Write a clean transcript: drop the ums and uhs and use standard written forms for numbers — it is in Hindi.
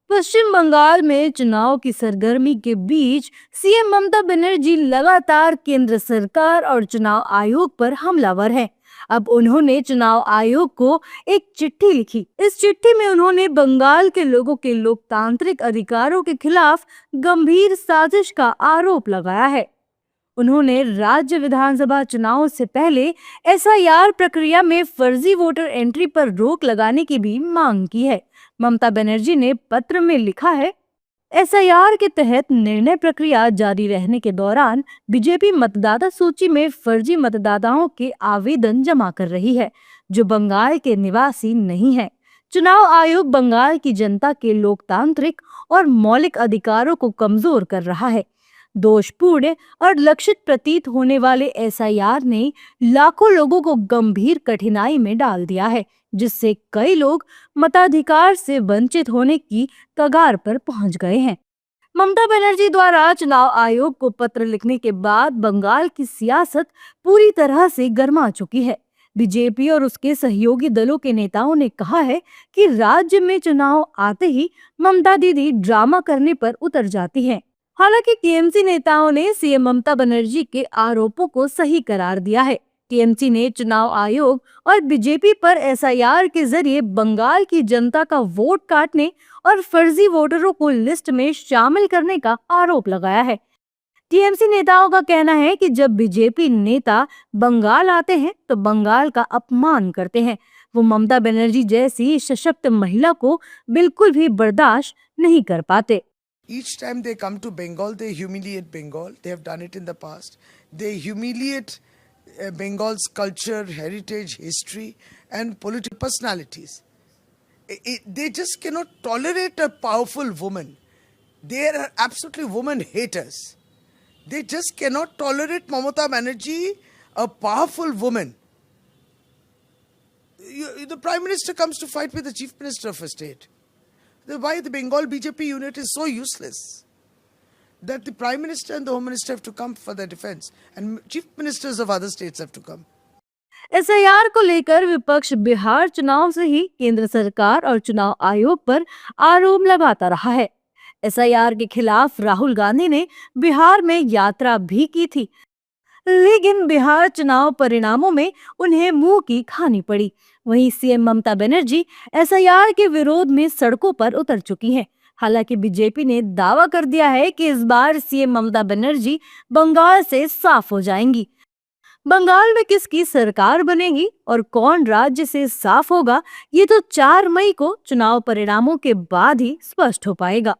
पश्चिम बंगाल में चुनाव की सरगर्मी के बीच सीएम ममता बनर्जी लगातार केंद्र सरकार और चुनाव आयोग पर हमलावर हैं। अब उन्होंने चुनाव आयोग को एक चिट्ठी लिखी। इस चिट्ठी में उन्होंने बंगाल के लोगों के लोकतांत्रिक अधिकारों के खिलाफ गंभीर साजिश का आरोप लगाया है। उन्होंने राज्य विधानसभा चुनाव से पहले एसआईआर प्रक्रिया में फर्जी वोटर एंट्री पर रोक लगाने की भी मांग की है। ममता बनर्जी ने पत्र में लिखा है, एसआईआर के तहत निर्णय प्रक्रिया जारी रहने के दौरान बीजेपी मतदाता सूची में फर्जी मतदाताओं के आवेदन जमा कर रही है, जो बंगाल के निवासी नहीं है। चुनाव आयोग बंगाल की जनता के लोकतांत्रिक और मौलिक अधिकारों को कमजोर कर रहा है। दोषपूर्ण और लक्षित प्रतीत होने वाले एसआईआर ने लाखों लोगों को गंभीर कठिनाई में डाल दिया है, जिससे कई लोग मताधिकार से वंचित होने की कगार पर पहुंच गए हैं। ममता बनर्जी द्वारा चुनाव आयोग को पत्र लिखने के बाद बंगाल की सियासत पूरी तरह से गर्मा चुकी है। बीजेपी और उसके सहयोगी दलों के नेताओं ने कहा है कि राज्य में चुनाव आते ही ममता दीदी ड्रामा करने पर उतर जाती हैं। हालांकि टीएमसी नेताओं ने सीएम ममता बनर्जी के आरोपों को सही करार दिया है। टीएमसी ने चुनाव आयोग और बीजेपी पर एसआईआर के जरिए बंगाल की जनता का वोट काटने और फर्जी वोटरों को लिस्ट में शामिल करने का आरोप लगाया है। टीएमसी नेताओं का कहना है कि जब बीजेपी नेता बंगाल आते हैं तो बंगाल का अपमान करते हैं। वो ममता बनर्जी जैसी सशक्त महिला को बिल्कुल भी बर्दाश्त नहीं कर पाते। Each time they come to Bengal, they humiliate Bengal. They have done it in the past. They humiliate Bengal's culture, heritage, history, and political personalities. They just cannot tolerate a powerful woman. They are absolutely woman haters. They just cannot tolerate Mamata Banerjee, a powerful woman. The Prime Minister comes to fight with the Chief Minister of a state. Why the Bengal BJP unit is so useless that the Prime Minister and the Home Minister have to come for their defense and Chief Ministers of other states have to come. SIR को लेकर विपक्ष बिहार चुनाव से ही केंद्र सरकार और चुनाव आयोग पर आरोप लगाता रहा है। एसआईआर के खिलाफ राहुल गांधी ने बिहार में यात्रा भी की थी, लेकिन बिहार चुनाव परिणामों में उन्हें मुंह की खानी पड़ी। वहीं सीएम ममता बनर्जी एसआईआर के विरोध में सड़कों पर उतर चुकी हैं। हालांकि बीजेपी ने दावा कर दिया है कि इस बार सीएम ममता बनर्जी बंगाल से साफ हो जाएंगी। बंगाल में किसकी सरकार बनेगी और कौन राज्य से साफ होगा, ये तो 4 मई को चुनाव परिणामों के बाद ही स्पष्ट हो पाएगा।